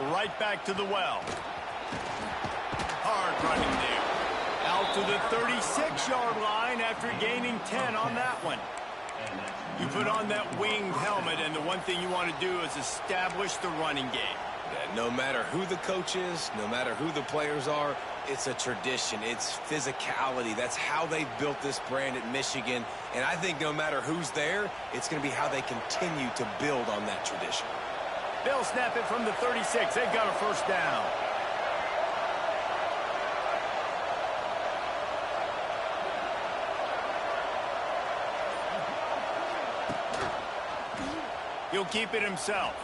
Right back to the well. Hard running there. Out to the 36-yard line after gaining 10 on that one. You put on that winged helmet, and the one thing you want to do is establish the running game. Yeah, no matter who the coach is, no matter who the players are, it's a tradition. It's physicality. That's how they built this brand at Michigan. And I think no matter who's there, it's going to be how they continue to build on that tradition. They'll snap it from the 36. They've got a first down. He'll keep it himself.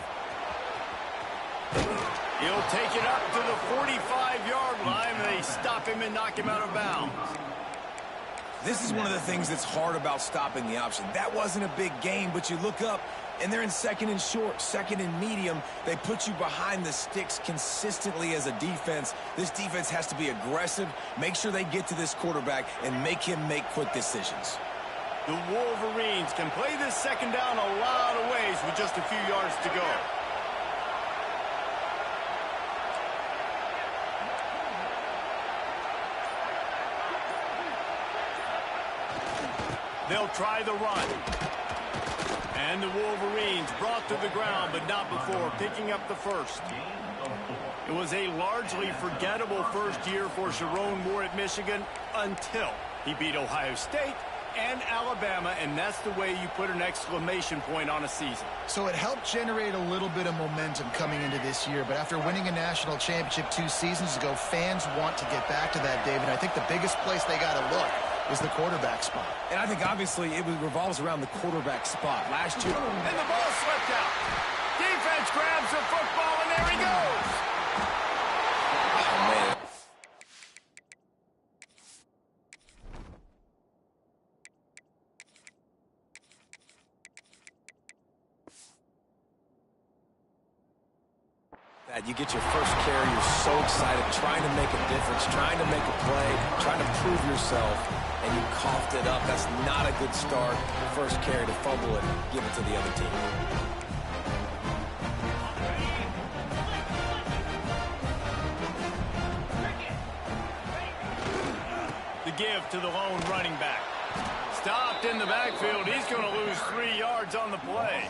He'll take it up to the 45-yard line, and they stop him and knock him out of bounds. This is one of the things that's hard about stopping the option. That wasn't a big gain, but you look up, and they're in second and short, second and medium. They put you behind the sticks consistently as a defense. This defense has to be aggressive, make sure they get to this quarterback, and make him make quick decisions. The Wolverines can play this second down a lot of ways with just a few yards to go. They'll try the run. And the Wolverines brought to the ground, but not before picking up the first. It was a largely forgettable first year for Sharon Moore at Michigan until he beat Ohio State and Alabama, and that's the way you put an exclamation point on a season. So it helped generate a little bit of momentum coming into this year, but after winning a national championship 2 seasons ago, fans want to get back to that, David. I think the biggest place they got to look is the quarterback spot. And I think obviously it revolves around the quarterback spot. Last year, and the ball slipped out. Defense grabs the football, and there he goes. Oh, man. You get your first carry, you're so excited, trying to make a difference, trying to make a play, trying to prove yourself, and you coughed it up. That's not a good start. First carry to fumble it, give it to the other team. The give to the lone running back. Stopped in the backfield. He's going to lose 3 yards on the play.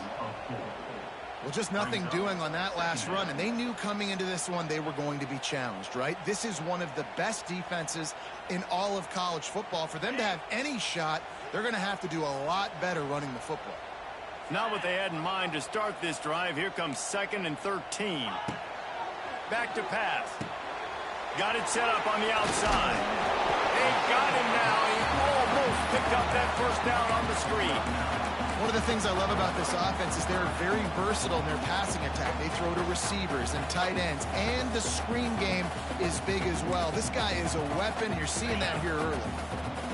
Well, just nothing doing on that last run, and they knew coming into this one they were going to be challenged, right? This is one of the best defenses in all of college football. For them to have any shot, they're going to have to do a lot better running the football. Not what they had in mind to start this drive. Here comes 2nd and 13. Back to pass. Got it set up on the outside. They got him now. He almost picked up that first down on the screen. One of the things I love about this offense is they're very versatile in their passing attack. They throw to receivers and tight ends, and the screen game is big as well. This guy is a weapon, and you're seeing that here early.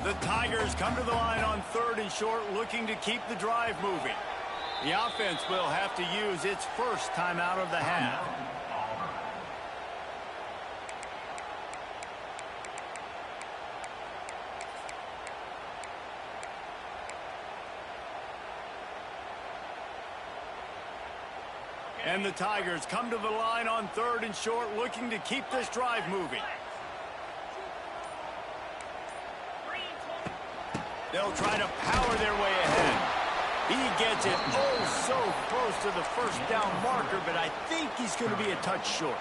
The Tigers come to the line on 3rd and short, looking to keep the drive moving. The offense will have to use its first timeout of the half. And the Tigers come to the line on 3rd and short, looking to keep this drive moving. They'll try to power their way ahead. He gets it so close to the first down marker, but I think he's going to be a touch short.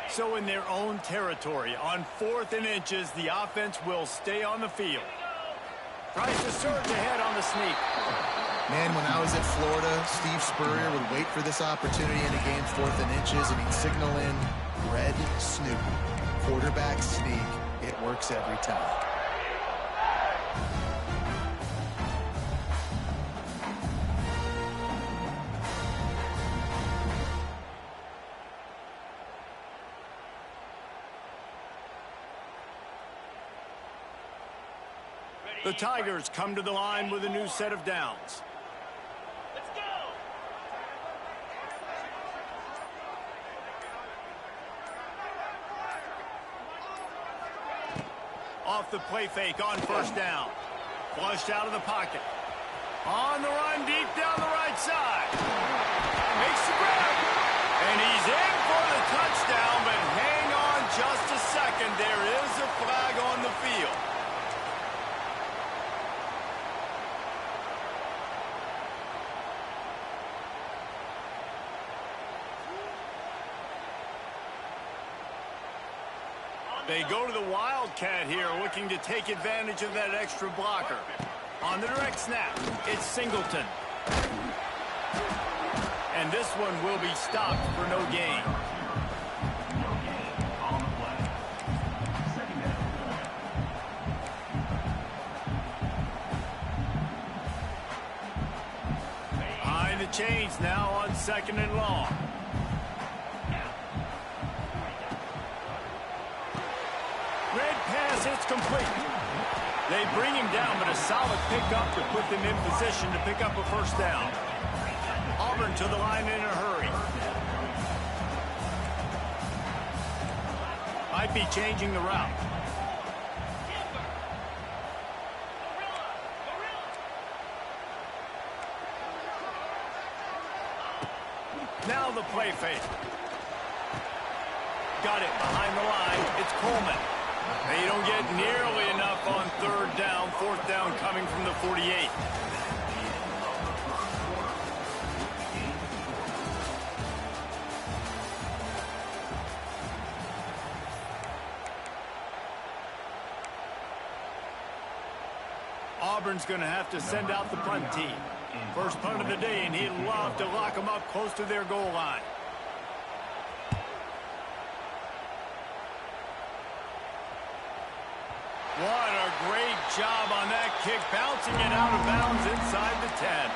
So in their own territory, on 4th and inches, the offense will stay on the field. Tries to surge ahead on the sneak. Man, when I was at Florida, Steve Spurrier would wait for this opportunity in a game 4th and inches, and he'd signal in red snoop. Quarterback sneak. It works every time. The Tigers come to the line with a new set of downs. Let's go! Off the play fake on first down. Flushed out of the pocket. On the run, deep down the right side. Makes the grab. And he's in for the touchdown, but hang on just a second. There is a flag on the field. They go to the Wildcat here, looking to take advantage of that extra blocker. On the direct snap, it's Singleton. And this one will be stopped for no gain. Behind the chains now on 2nd and long. Red pass, it's complete. They bring him down, but a solid pickup to put them in position to pick up a first down. Auburn to the line in a hurry. Might be changing the route. Now the play fake. Got it behind the line. It's Coleman. They don't get nearly enough on 3rd down. 4th down coming from the 48. Auburn's going to have to send out the punt team. First punt of the day, and he'd love to lock them up close to their goal line. What a great job on that kick, bouncing it out of bounds inside the 10.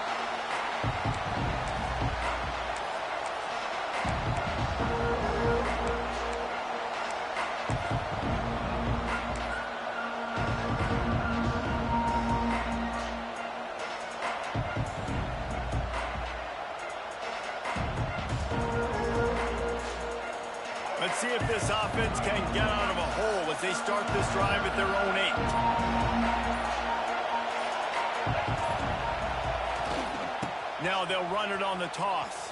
Let's see if this offense can get out of a hole as they start this drive at their own 8. Now they'll run it on the toss.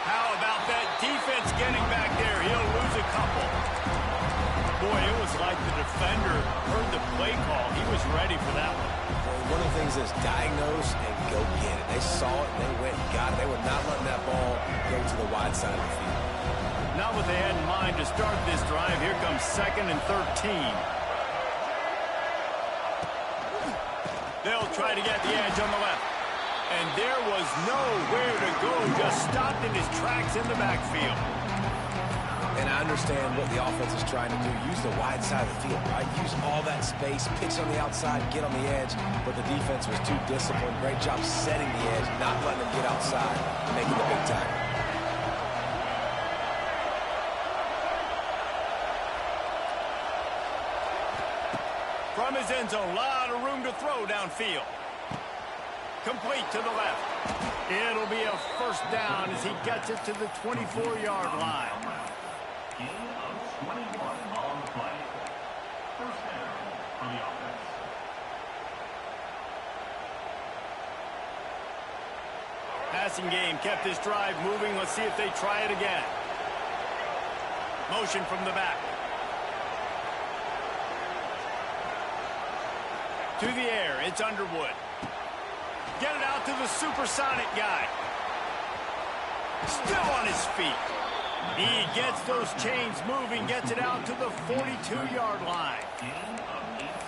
How about that defense getting back there? He'll lose a couple. Boy, it was like the defender heard the play call. He was ready for that one. Well, one of the things is diagnose and go get it. They saw it, and they went and got it. They were not letting that ball go to the wide side of the field. Not what they had in mind to start this drive. Here comes 2nd and 13. They'll try to get the edge on the left. And there was nowhere to go. Just stopped in his tracks in the backfield. And I understand what the offense is trying to do. Use the wide side of the field, right? Use all that space, pitch on the outside, get on the edge. But the defense was too disciplined. Great job setting the edge, not letting them get outside, making the big tackle. From his end zone, a lot of room to throw downfield. Complete to the left. It'll be a first down as he gets it to the 24-yard line. Passing game kept this drive moving. Let's see if they try it again. Motion from the back. To the air, it's Underwood. Get it out to the supersonic guy. Still on his feet. He gets those chains moving, gets it out to the 42-yard line.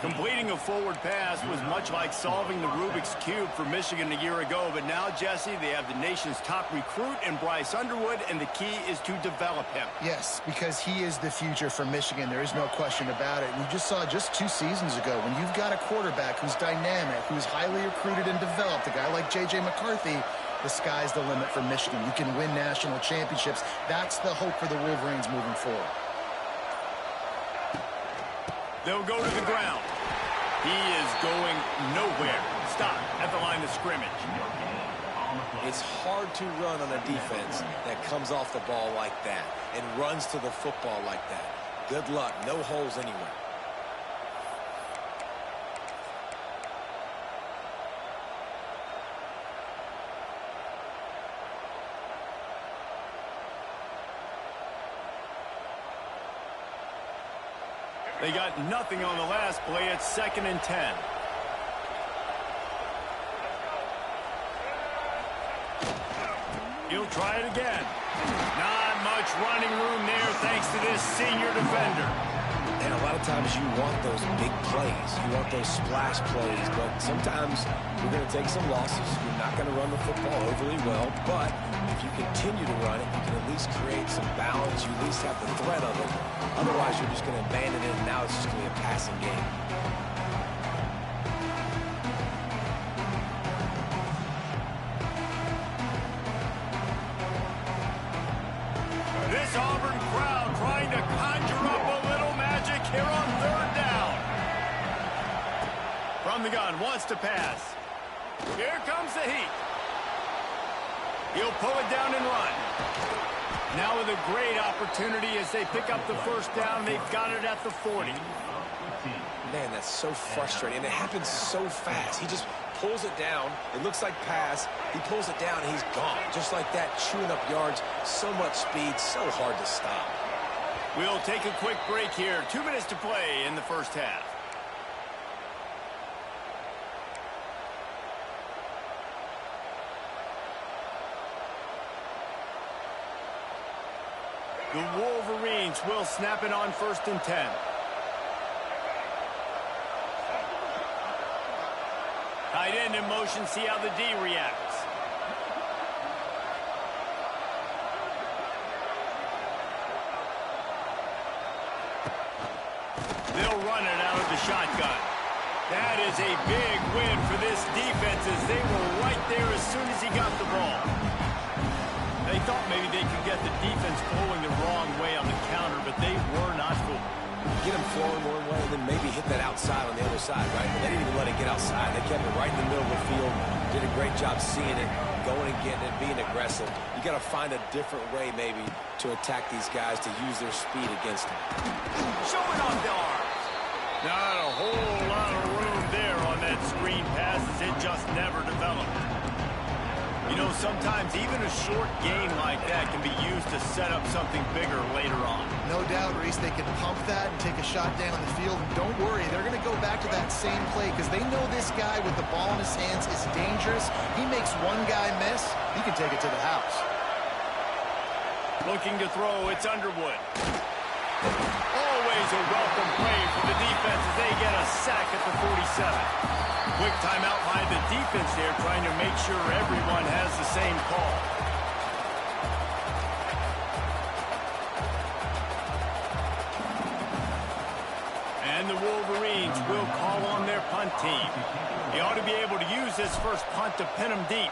Completing a forward pass was much like solving the Rubik's Cube for Michigan a year ago, but now, Jesse, they have the nation's top recruit in Bryce Underwood, and the key is to develop him. Yes, because he is the future for Michigan. There is no question about it. And you just saw just 2 seasons ago when you've got a quarterback who's dynamic, who's highly recruited and developed, a guy like J.J. McCarthy, the sky's the limit for Michigan. You can win national championships. That's the hope for the Wolverines moving forward. They'll go to the ground. He is going nowhere. Stop at the line of scrimmage. It's hard to run on a defense that comes off the ball like that and runs to the football like that. Good luck. No holes anywhere. They got nothing on the last play. It's 2nd and 10. He'll try it again. Not much running room there thanks to this senior defender. And a lot of times you want those big plays. You want those splash plays. But sometimes you're going to take some losses. You're not going to run the football overly well. But if you continue to run it, you can at least create some balance. You at least have the threat of it. Otherwise, you're just going to abandon it, and now it's just going to be a passing game. This Auburn crowd trying to conjure up a little magic here on 3rd down. From the gun, wants to pass. Here comes the heat. He'll pull it down and run. Now with a great opportunity as they pick up the 1st down. They've got it at the 40. Man, that's so frustrating. And it happens so fast. He just pulls it down. It looks like pass. He pulls it down, and he's gone. Just like that, chewing up yards. So much speed, so hard to stop. We'll take a quick break here. 2 minutes to play in the 1st half. The Wolverines will snap it on 1st and 10. Tight end in motion, see how the D reacts. They'll run it out of the shotgun. That is a big win for this defense as they were right there as soon as he got the ball. They thought maybe they could get the defense going the wrong way on the counter, but they were not fooled. Get him flowing one way and then maybe hit that outside on the other side, right? But they didn't even let it get outside. They kept it right in the middle of the field. Did a great job seeing it, going and getting it, being aggressive. You got to find a different way maybe to attack these guys to use their speed against them. Showing off the arms. Not a whole lot of room there on that screen pass as it just never developed. You know, sometimes even a short gain like that can be used to set up something bigger later on. No doubt, Reese, they can pump that and take a shot down the field. And don't worry, they're going to go back to that same play because they know this guy with the ball in his hands is dangerous. He makes one guy miss, he can take it to the house. Looking to throw, it's Underwood. Always a welcome play for the defense as they get a sack at the 47. Quick timeout by the defense there, trying to make sure everyone has the same call. And the Wolverines will call on their punt team. They ought to be able to use this first punt to pin them deep.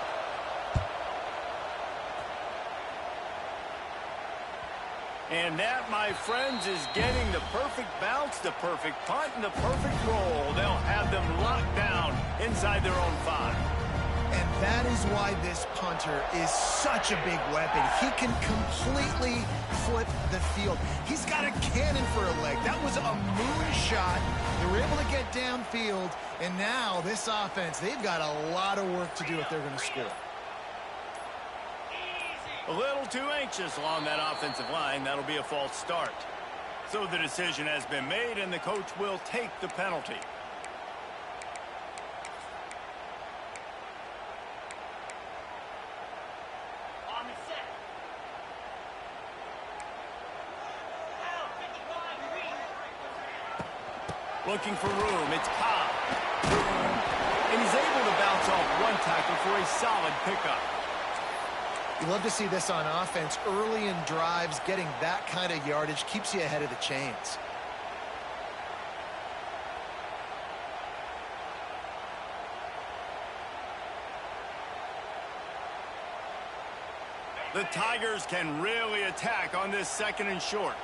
And that, my friends, is getting the perfect bounce, the perfect punt, and the perfect roll. They'll have them locked down inside their own 5. And that is why this punter is such a big weapon. He can completely flip the field. He's got a cannon for a leg. That was a moonshot. They were able to get downfield, and now this offense, they've got a lot of work to do if they're going to score. A little too anxious along that offensive line. That'll be a false start. So the decision has been made, and the coach will take the penalty. On the set. Looking for room. It's Cobb. And he's able to bounce off one tackle for a solid pickup. You love to see this on offense. Early in drives, getting that kind of yardage keeps you ahead of the chains. The Tigers can really attack on this 2nd and short.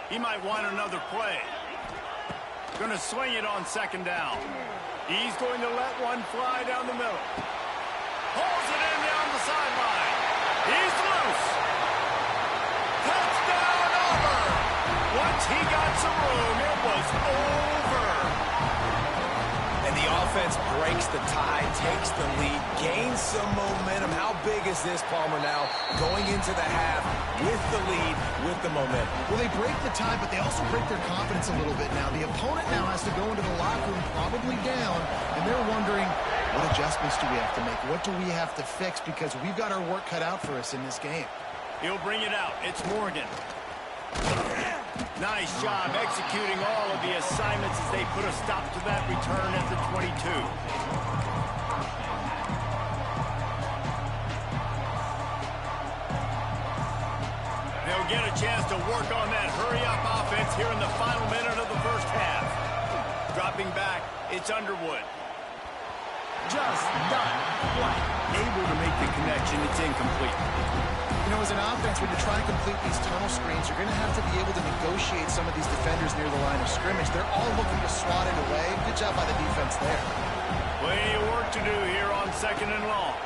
He might want another play. Going to swing it on 2nd down. He's going to let one fly down the middle. Pulls it in down the sideline. He's loose. Touchdown, Auburn. Once he got some room, it was over. And the offense offense breaks the tie, takes the lead, gains some momentum. How big is this, Palmer, now going into the half with the lead, with the momentum? Well, they break the tie, but they also break their confidence a little bit now. The opponent now has to go into the locker room probably down, and they're wondering, what adjustments do we have to make? What do we have to fix? Because we've got our work cut out for us in this game. He'll bring it out. It's Morgan. Nice job executing all of the assignments as they put a stop to that return at the 22. They'll get a chance to work on that hurry-up offense here in the final minute of the first half. Dropping back, it's Underwood. Just not quite able to make the connection. It's incomplete. You know, as an offense, when you're trying to complete these tunnel screens, you're going to have to be able to negotiate some of these defenders near the line of scrimmage. They're all looking to swat it away. Good job by the defense there. Plenty of work to do here on 2nd and long.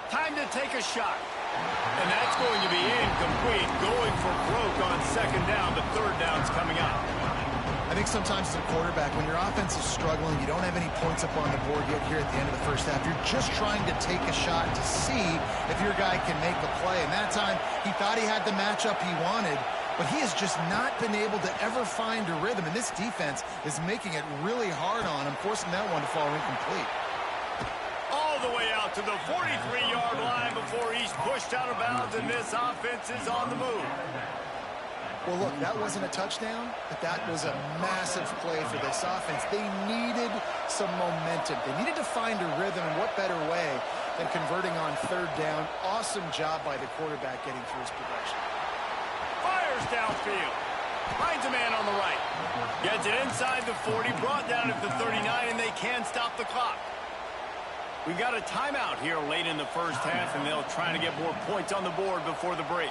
Time to take a shot. And that's going to be incomplete. Going for broke on 2nd down, but 3rd down's coming up. I think sometimes as a quarterback, when your offense is struggling, you don't have any points up on the board yet here at the end of the first half. You're just trying to take a shot to see if your guy can make a play. And that time, he thought he had the matchup he wanted, but he has just not been able to ever find a rhythm. And this defense is making it really hard on him, forcing that one to fall incomplete. All the way out to the 43-yard line before he's pushed out of bounds, and this offense is on the move. Well, look, that wasn't a touchdown, but that was a massive play for this offense. They needed some momentum. They needed to find a rhythm, and what better way than converting on 3rd down. Awesome job by the quarterback getting through his progression. Fires downfield. Finds a man on the right. Gets it inside the 40, brought down at the 39, and they can stop the clock. We've got a timeout here late in the first half, and they'll try to get more points on the board before the break.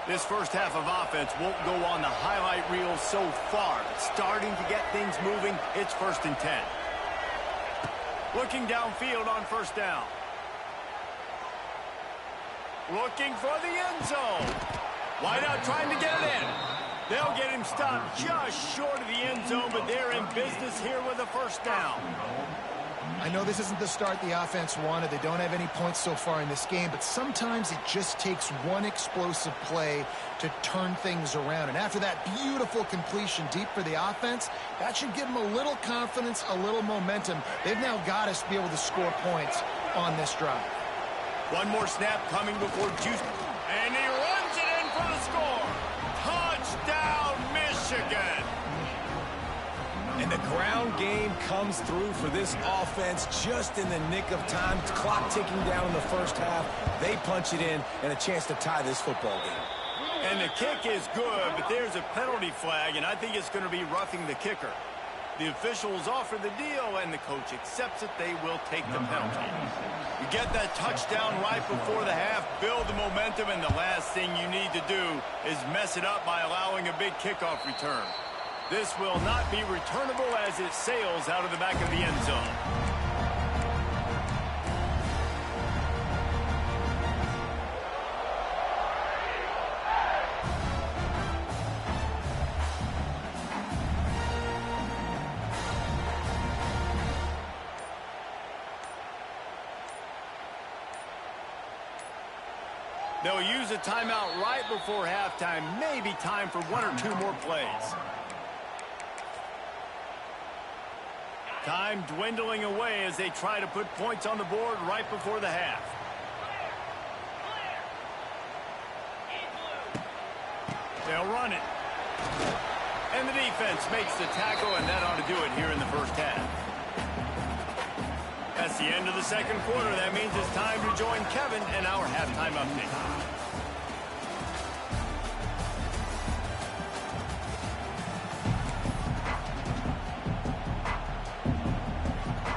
This first half of offense won't go on the highlight reel so far. It's starting to get things moving. It's 1st and 10. Looking downfield on 1st down. Looking for the end zone. Wideout trying to get it in. They'll get him stopped just short of the end zone, but they're in business here with a 1st down. I know this isn't the start the offense wanted. They don't have any points so far in this game, but sometimes it just takes one explosive play to turn things around. And after that beautiful completion deep for the offense, that should give them a little confidence, a little momentum. They've now got us to be able to score points on this drive. One more snap coming before Juice. And he runs it in for the score. Touchdown, Michigan. And the ground game comes through for this offense just in the nick of time. Clock ticking down in the first half. They punch it in and a chance to tie this football game. And the kick is good, but there's a penalty flag, and I think it's going to be roughing the kicker. The officials offer the deal, and the coach accepts it. They will take the penalty. You get that touchdown right before the half, build the momentum, and the last thing you need to do is mess it up by allowing a big kickoff return. This will not be returnable as it sails out of the back of the end zone. They'll use a timeout right before halftime. Maybe time for 1 or 2 more plays. Time dwindling away as they try to put points on the board right before the half. They'll run it. And the defense makes the tackle, and that ought to do it here in the first half. That's the end of the second quarter. That means it's time to join Kevin in our halftime update.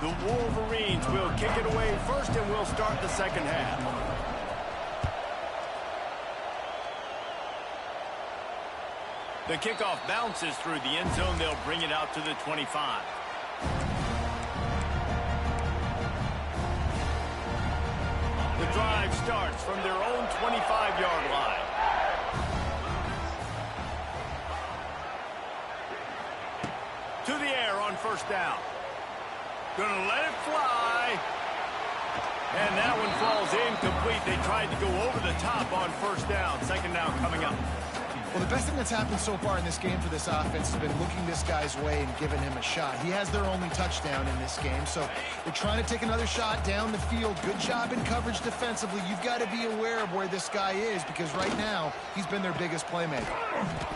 The Wolverines will kick it away first, and we'll start the second half. The kickoff bounces through the end zone. They'll bring it out to the 25. The drive starts from their own 25-yard line. To the air on first down. Gonna let it fly. And that one falls incomplete. They tried to go over the top on first down. Second down coming up. Well, the best thing that's happened so far in this game for this offense has been looking this guy's way and giving him a shot. He has their only touchdown in this game, so they're trying to take another shot down the field. Good job in coverage defensively. You've got to be aware of where this guy is because right now he's been their biggest playmaker.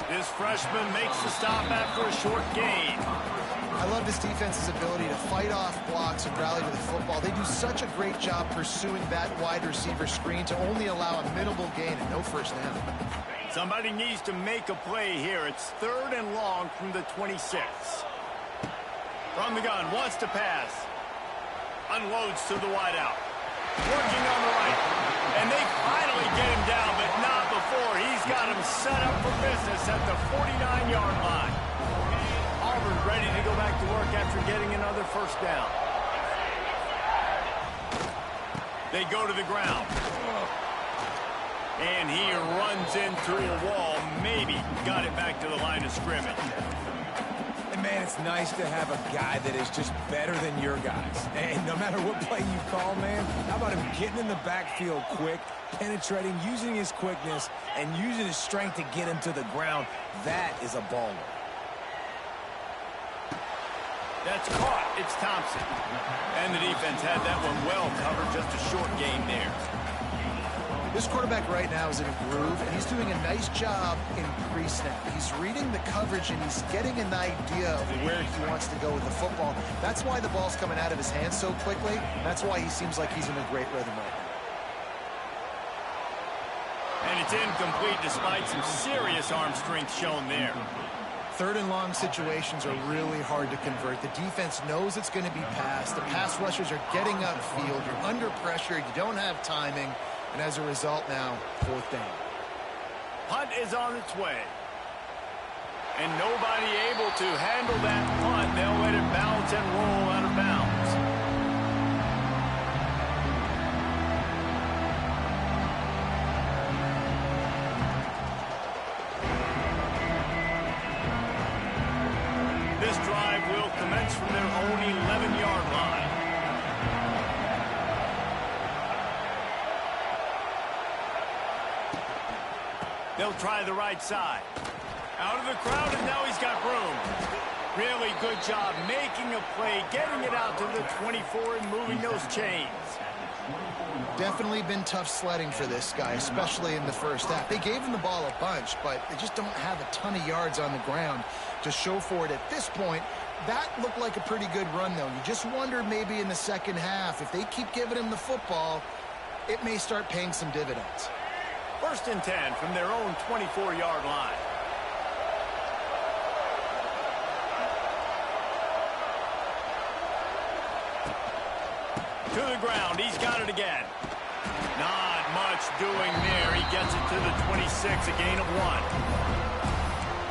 This freshman makes the stop after a short gain. I love this defense's ability to fight off blocks and rally to the football. They do such a great job pursuing that wide receiver screen to only allow a minimal gain and no first down. Somebody needs to make a play here. It's 3rd and long from the 26. From the gun, wants to pass. Unloads to the wideout. Working on the right. And they finally get him down, but not before. He's got him set up for business at the 49-yard line. Auburn ready to go back to work after getting another first down. They go to the ground. And he runs into a wall. Maybe got it back to the line of scrimmage. And, man, it's nice to have a guy that is just better than your guys. And no matter what play you call, man, how about him getting in the backfield quick, penetrating, using his quickness, and using his strength to get him to the ground. That is a baller. That's caught. It's Thompson. And the defense had that one well covered. Just a short gain there. This quarterback right now is in a groove, and he's doing a nice job in pre-snap. He's reading the coverage, and he's getting an idea of where he wants to go with the football. That's why the ball's coming out of his hands so quickly. That's why he seems like he's in a great rhythm right now. And it's incomplete despite some serious arm strength shown there. 3rd and long situations are really hard to convert. The defense knows it's going to be passed. The pass rushers are getting upfield. You're under pressure. You don't have timing. And as a result now, 4th down. Punt is on its way. And nobody able to handle that punt. They'll let it bounce and roll out of bounds. This drive will commence from their own 11-yard line. They'll try the right side. Out of the crowd, and now he's got room. Really good job making a play, getting it out to the 24 and moving those chains. Definitely been tough sledding for this guy, especially in the first half. They gave him the ball a bunch, but they just don't have a ton of yards on the ground to show for it at this point. That looked like a pretty good run, though. You just wonder maybe in the second half, if they keep giving him the football, it may start paying some dividends. 1st and 10 from their own 24-yard line. To the ground. He's got it again. Not much doing there. He gets it to the 26, a gain of 1.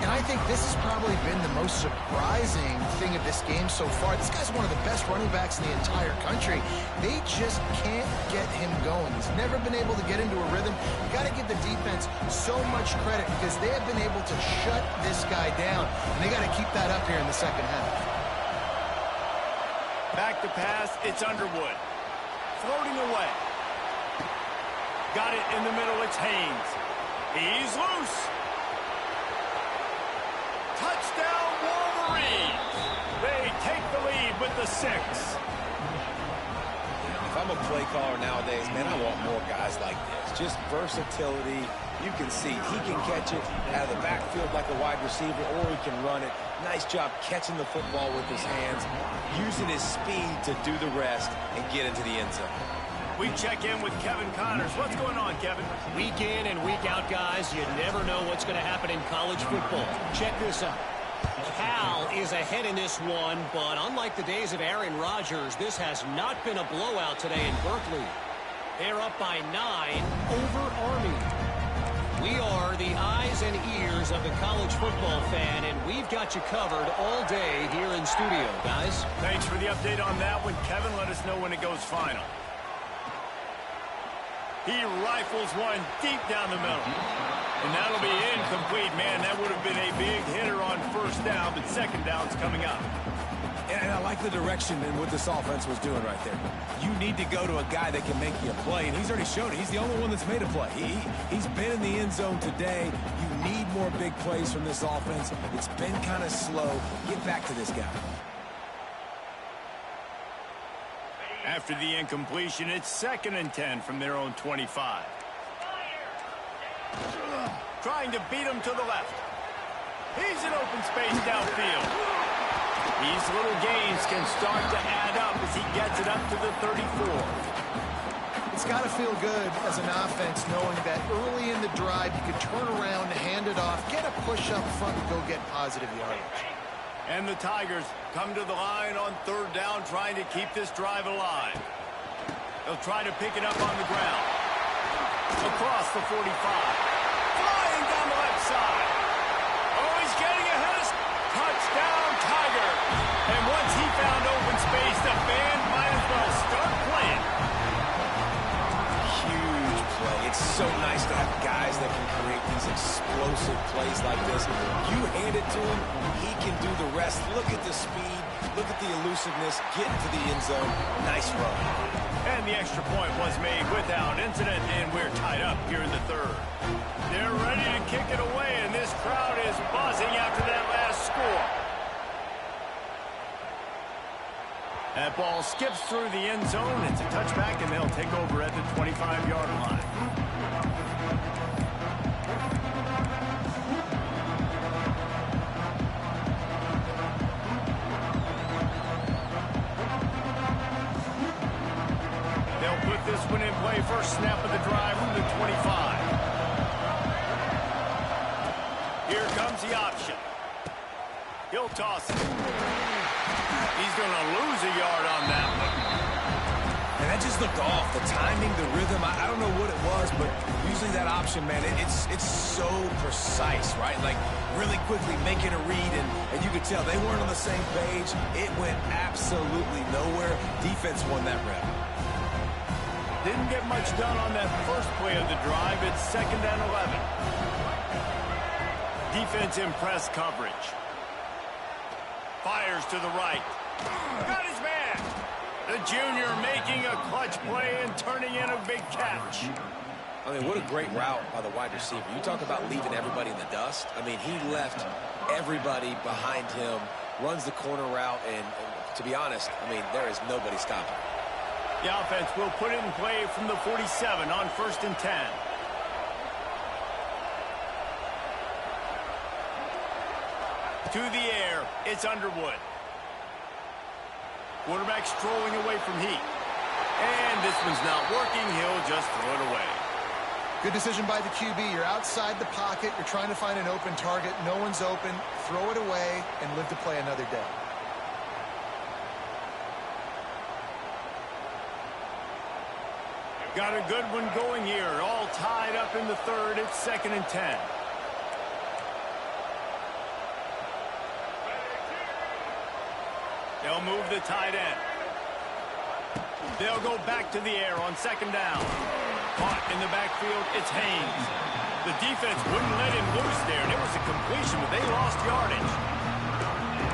And I think this has probably been the most surprising thing of this game so far. This guy's one of the best running backs in the entire country. They just can't get him going. He's never been able to get into a rhythm. You got to give the defense so much credit because they have been able to shut this guy down. And they got to keep that up here in the second half. Back to pass. It's Underwood. Floating away. Got it in the middle. It's Haynes. He's loose. Touchdown, Wolverines. They take the lead with the 6. If I'm a play caller nowadays, man, I want more guys like this. Just versatility. You can see he can catch it out of the backfield like a wide receiver, or he can run it. Nice job catching the football with his hands, using his speed to do the rest and get into the end zone. We check in with Kevin Connors. What's going on, Kevin? Week in and week out, guys, you never know what's going to happen in college football. Check this out. Cal is ahead in this one, but unlike the days of Aaron Rodgers, this has not been a blowout today in Berkeley. They're up by 9 over Army. We are the eyes and ears of the college football fan, and we've got you covered all day here in studio, guys. Thanks for the update on that one, Kevin. Let us know when it goes final. He rifles one deep down the middle. And that'll be incomplete. Man, that would have been a big hitter on first down, but second down's coming up. And I like the direction and what this offense was doing right there. You need to go to a guy that can make you a play, and he's already shown it. He's the only one that's made a play. He's been in the end zone today. You need more big plays from this offense. It's been kind of slow. Get back to this guy. After the incompletion, it's 2nd and 10 from their own 25. Trying to beat him to the left. He's in open space downfield. These little gains can start to add up as he gets it up to the 34. It's got to feel good as an offense knowing that early in the drive you could turn around, hand it off, get a push up front, and go get positive yardage. And the Tigers come to the line on 3rd down, trying to keep this drive alive. They'll try to pick it up on the ground. Across the 45. Flying down the left side. Oh, he's getting ahead of... Touchdown, Tiger. And once he found open space, the band might as well start playing. Huge play. It's so nice to have guys that can create these explosive plays like this. You hand it to him, he can do the rest. Look at the speed. Look at the elusiveness. Get into the end zone. Nice run. And the extra point was made without incident, and we're tied up here in the 3rd. They're ready to kick it away, and this crowd is buzzing after that last score. That ball skips through the end zone. It's a touchback, and they'll take over at the 25-yard line. They'll put this one in play. First snap of the drive from the 25. Here comes the option. He'll toss it. He's going to lose a yard on that one. And that just looked off. The timing, the rhythm, I don't know what it was, but usually that option, man, it's so precise, right? Like really quickly making a read, and you could tell they weren't on the same page. It went absolutely nowhere. Defense won that rep. Didn't get much done on that first play of the drive. It's 2nd and 11. Defense in press coverage. Fires to the right. Got his man. The junior making a clutch play and turning in a big catch. I mean, what a great route by the wide receiver. You talk about leaving everybody in the dust. I mean, he left everybody behind him, runs the corner route, and to be honest, I mean, there is nobody stopping. The offense will put it in play from the 47 on 1st and 10. To the air, it's Underwood. Quarterback strolling away from heat. And this one's not working. He'll just throw it away. Good decision by the QB. You're outside the pocket. You're trying to find an open target. No one's open. Throw it away and live to play another day. Got a good one going here. All tied up in the 3rd. It's 2nd and 10. They'll move the tight end. They'll go back to the air on 2nd down. Caught in the backfield, it's Haynes. The defense wouldn't let him loose there, and it was a completion, but they lost yardage.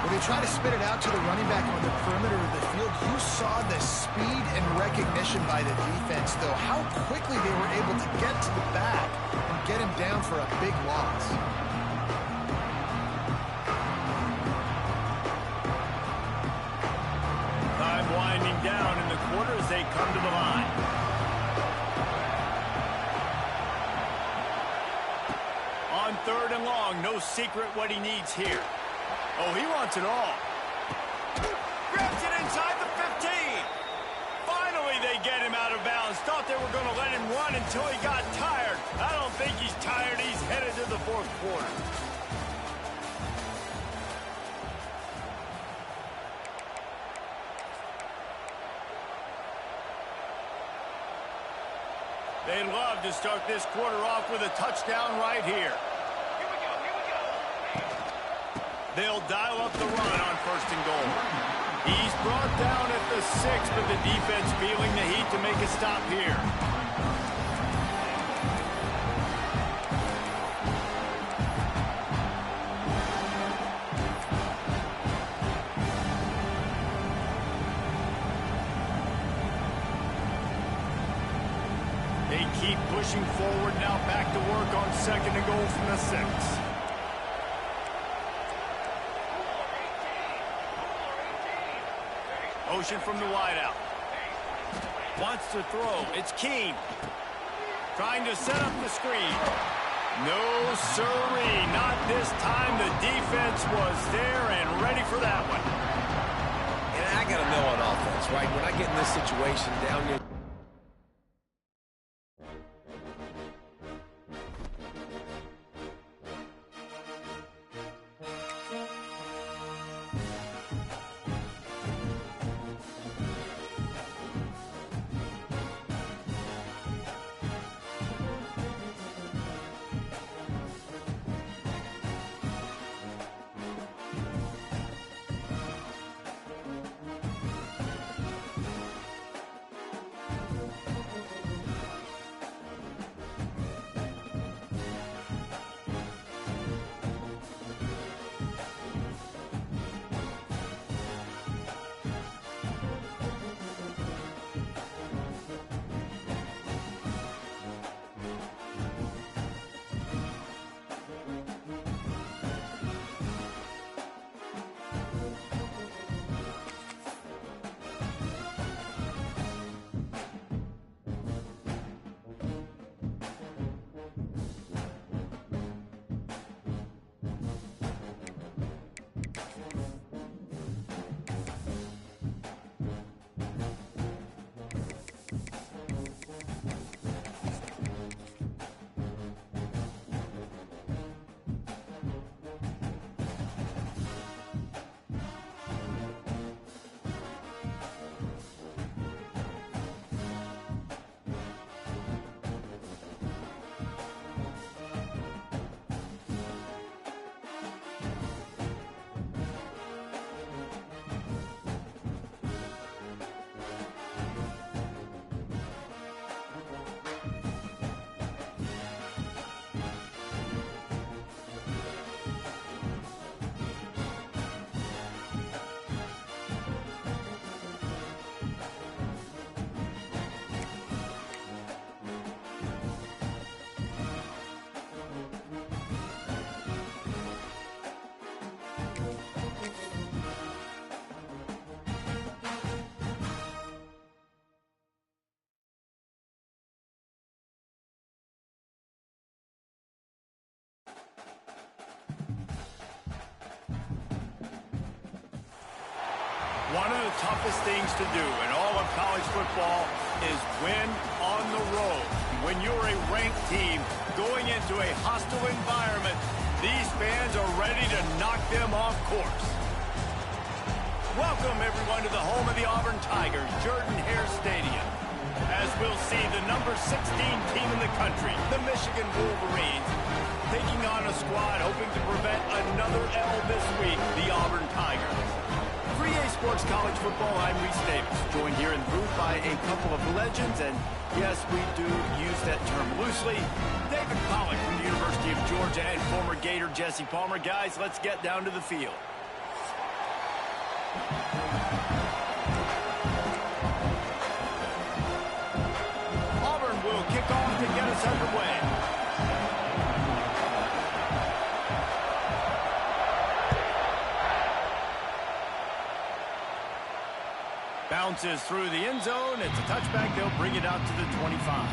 When they try to spit it out to the running back on the perimeter of the field, you saw the speed and recognition by the defense, though. How quickly they were able to get to the back and get him down for a big loss. Time winding down in the quarter as they come to the line. On 3rd and long, no secret what he needs here. Oh, he wants it all. Grabs it inside the 15. Finally, they get him out of bounds. Thought they were going to let him run until he got tired. I don't think he's tired. He's headed to the 4th quarter. They'd love to start this quarter off with a touchdown right here. They'll dial up the run on 1st and goal. He's brought down at the 6, but the defense feeling the heat to make a stop here. They keep pushing forward now, back to work on 2nd and goal from the 6. Motion from the wideout. Wants to throw. It's Keene. Trying to set up the screen. No, sirree. Not this time. The defense was there and ready for that one. And I got to know on offense, right? When I get in this situation down near... One of the toughest things to do in all of college football is win on the road. When you're a ranked team going into a hostile environment, these fans are ready to knock them off course. Welcome, everyone, to the home of the Auburn Tigers, Jordan-Hare Stadium. As we'll see, the number 16 team in the country, the Michigan Wolverines, taking on a squad hoping to prevent another L this week, the Auburn Tigers. 3A Sports College Football, I'm Reese Davis, joined here in the booth by a couple of legends, and yes, we do use that term loosely. David Pollack from the University of Georgia and former Gator Jesse Palmer. Guys, let's get down to the field. Auburn will kick off to get us underway. Bounces through the end zone. It's a touchback. They'll bring it out to the 25.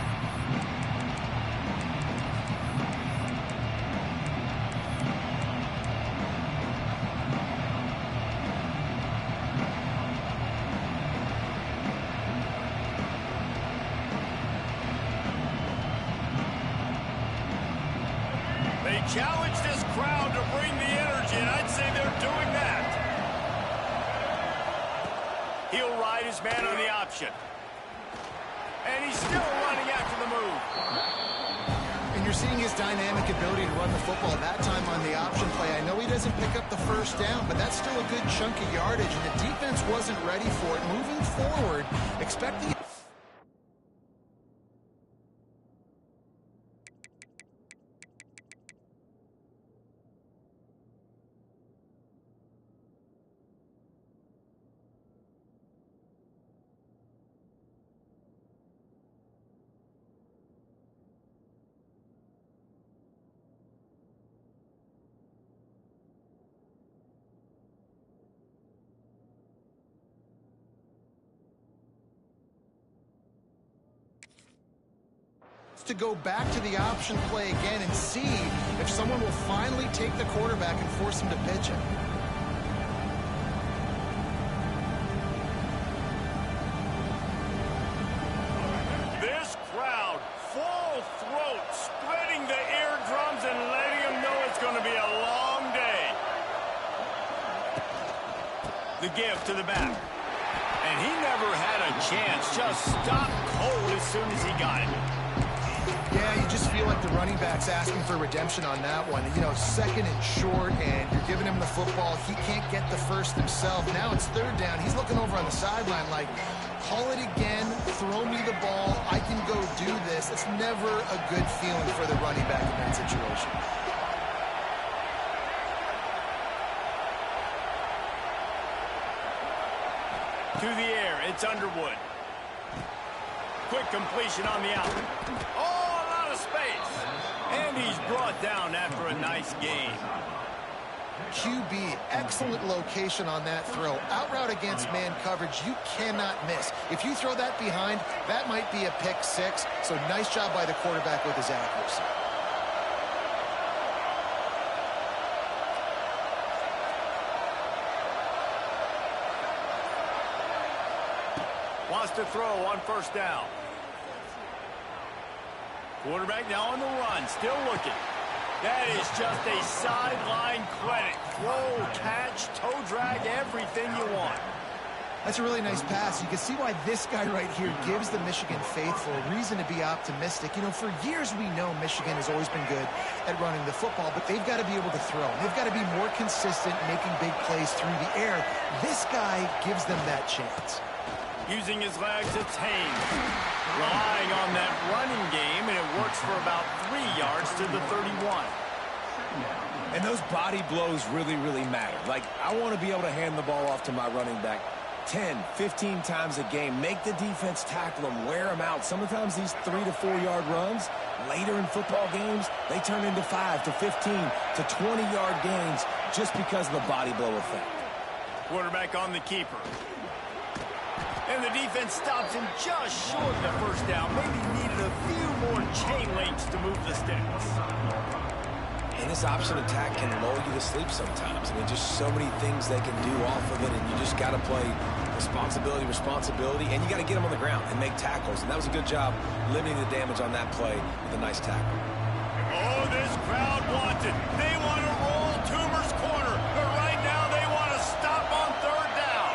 They challenge this crowd to bring the energy, and I'd say they're doing that. He'll ride his man on the option. And he's still running after the move. And you're seeing his dynamic ability to run the football that time on the option play. I know he doesn't pick up the first down, but that's still a good chunk of yardage, and the defense wasn't ready for it. Moving forward, expect the... To go back to the option play again and see if someone will finally take the quarterback and force him to pitch it. This crowd, full throat, spreading the eardrums and letting them know it's going to be a long day. The give to the back. And he never had a chance, just stopped cold as soon as he got it. Yeah, you just feel like the running back's asking for redemption on that one. You know, second and short, and you're giving him the football. He can't get the first himself. Now it's third down. He's looking over on the sideline like, call it again, throw me the ball, I can go do this. It's never a good feeling for the running back in that situation. To the air, it's Underwood. Quick completion on the out. Oh, a lot of space. And he's brought down after a nice gain. QB, excellent location on that throw. Out route against man coverage, you cannot miss. If you throw that behind, that might be a pick six. So nice job by the quarterback with his accuracy. Wants to throw on first down. Quarterback now on the run, still looking. That is just a sideline credit. Throw, catch, toe drag, everything you want. That's a really nice pass. You can see why this guy right here gives the Michigan faithful a reason to be optimistic. You know, for years we know Michigan has always been good at running the football, but they've got to be able to throw. They've got to be more consistent making big plays through the air. This guy gives them that chance. Using his legs, it's Haynes. Relying on that running game, and it works for about 3 yards to the 31. And those body blows really, really matter. Like, I want to be able to hand the ball off to my running back 10, 15 times a game. Make the defense tackle them, wear them out. Sometimes these 3 to 4 yard runs, later in football games, they turn into 5 to 15 to 20 yard gains just because of the body blow effect. Quarterback on the keeper. And the defense stops him just short of the first down. Maybe needed a few more chain links to move the sticks. And this option attack can lull you to sleep sometimes. I mean, just so many things they can do off of it, and you just got to play responsibility, and you got to get them on the ground and make tackles. And that was a good job limiting the damage on that play with a nice tackle. Oh, this crowd wants it. They want to roll Toomer's corner, but right now they want to stop on third down.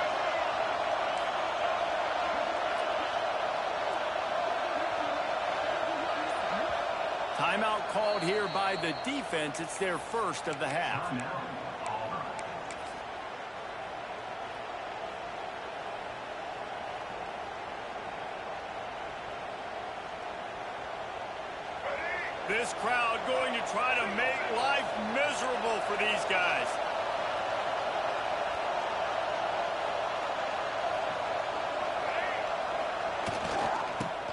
Timeout called here by the defense. It's their first of the half. This crowd going to try to make life miserable for these guys.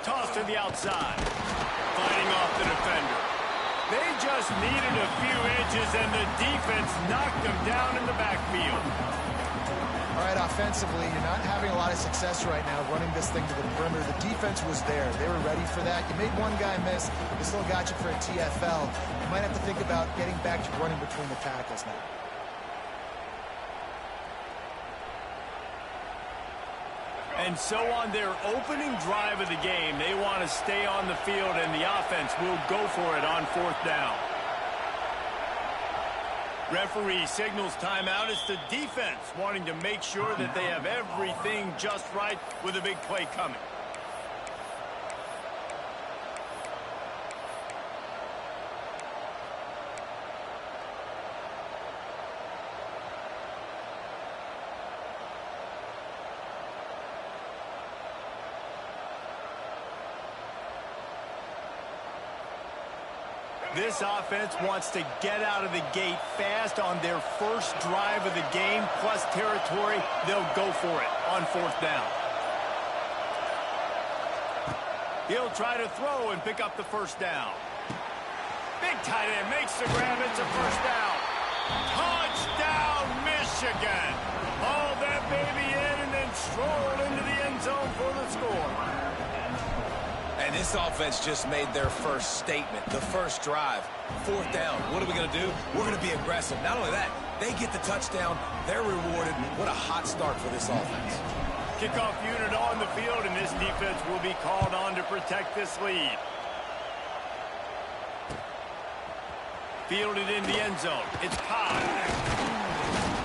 Toss to the outside. Fighting off the defender. They just needed a few inches, and the defense knocked them down in the backfield. All right, offensively, you're not having a lot of success right now running this thing to the perimeter. The defense was there. They were ready for that. You made one guy miss. They still got you for a TFL. You might have to think about getting back to running between the tackles now. And so on their opening drive of the game, they want to stay on the field, and the offense will go for it on fourth down. Referee signals timeout. It's the defense wanting to make sure that they have everything just right with a big play coming. This offense wants to get out of the gate fast on their first drive of the game, plus territory. They'll go for it on fourth down. He'll try to throw and pick up the first down. Big tight end makes the grab. It's a first down. Touchdown, Michigan. Haul that baby in and then stroll into the end zone for the score. And this offense just made their first statement, the first drive. Fourth down. What are we going to do? We're going to be aggressive. Not only that, they get the touchdown. They're rewarded. What a hot start for this offense. Kickoff unit on the field, and this defense will be called on to protect this lead. Fielded in the end zone. It's Cobb.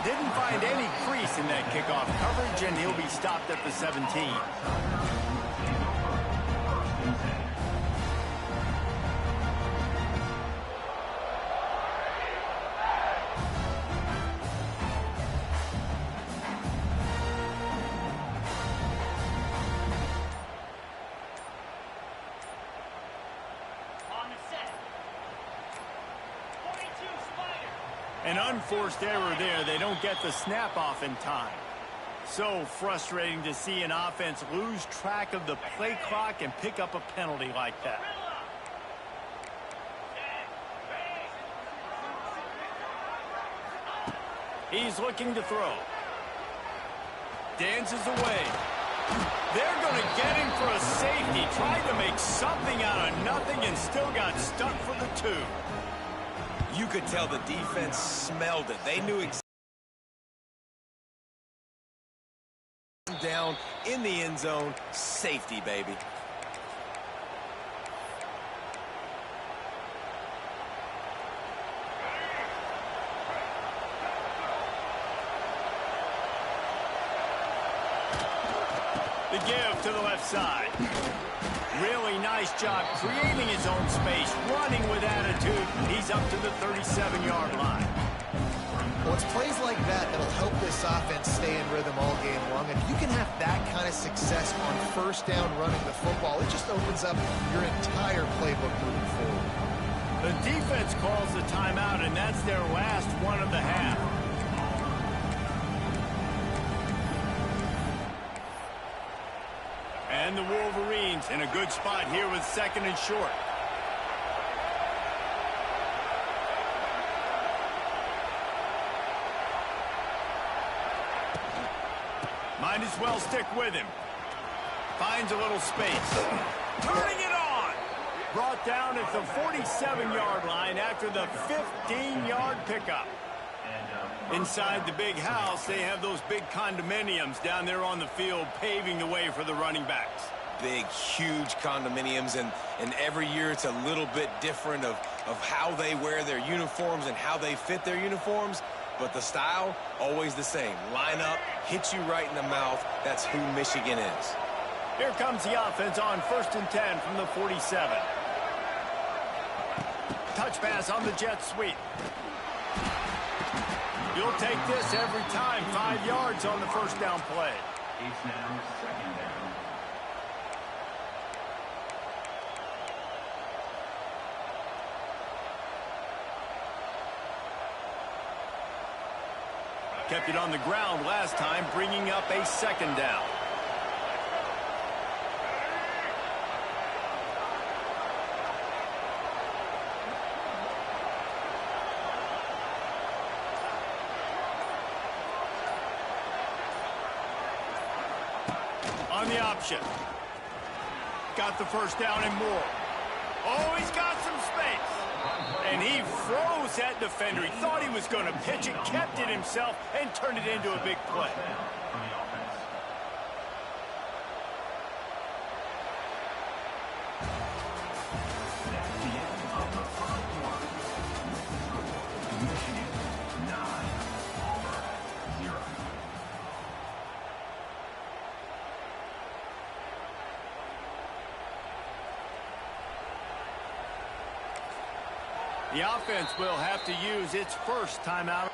Didn't find any crease in that kickoff coverage, and he'll be stopped at the 17. An unforced error there. They don't get the snap off in time. So frustrating to see an offense lose track of the play clock and pick up a penalty like that. He's looking to throw. Dances away. They're going to get him for a safety. Tried to make something out of nothing and still got stuck for the 2. You could tell the defense smelled it. They knew exactly. Down in the end zone. Safety, baby. The give to the left side. Really nice job creating his own space, running with attitude. He's up to the 37-yard line. Well, it's plays like that that'll help this offense stay in rhythm all game long. And if you can have that kind of success on first down running the football, it just opens up your entire playbook moving forward. The defense calls the timeout, and that's their last one of the half. And the Wolverines in a good spot here with 2nd and short. Might as well stick with him. Finds a little space. Turning it on. Brought down at the 47-yard line after the 15-yard pickup. Inside the big house, they have those big condominiums down there on the field paving the way for the running backs. Big, huge condominiums, and every year it's a little bit different of how they wear their uniforms and how they fit their uniforms, but the style, always the same. Line up, hit you right in the mouth. That's who Michigan is. Here comes the offense on 1st and 10 from the 47. Touch pass on the jet sweep. You'll take this every time. 5 yards on the first down play. It's now 2nd down. Kept it on the ground last time, bringing up a 2nd down. On the option. Got the first down and more. Oh, he's got some space. And he froze that defender. He thought he was going to pitch it, kept it himself, and turned it into a big play. On the offense. That's the end of the first quarter. Michigan 9, Auburn 0. The offense will have to use its first timeout.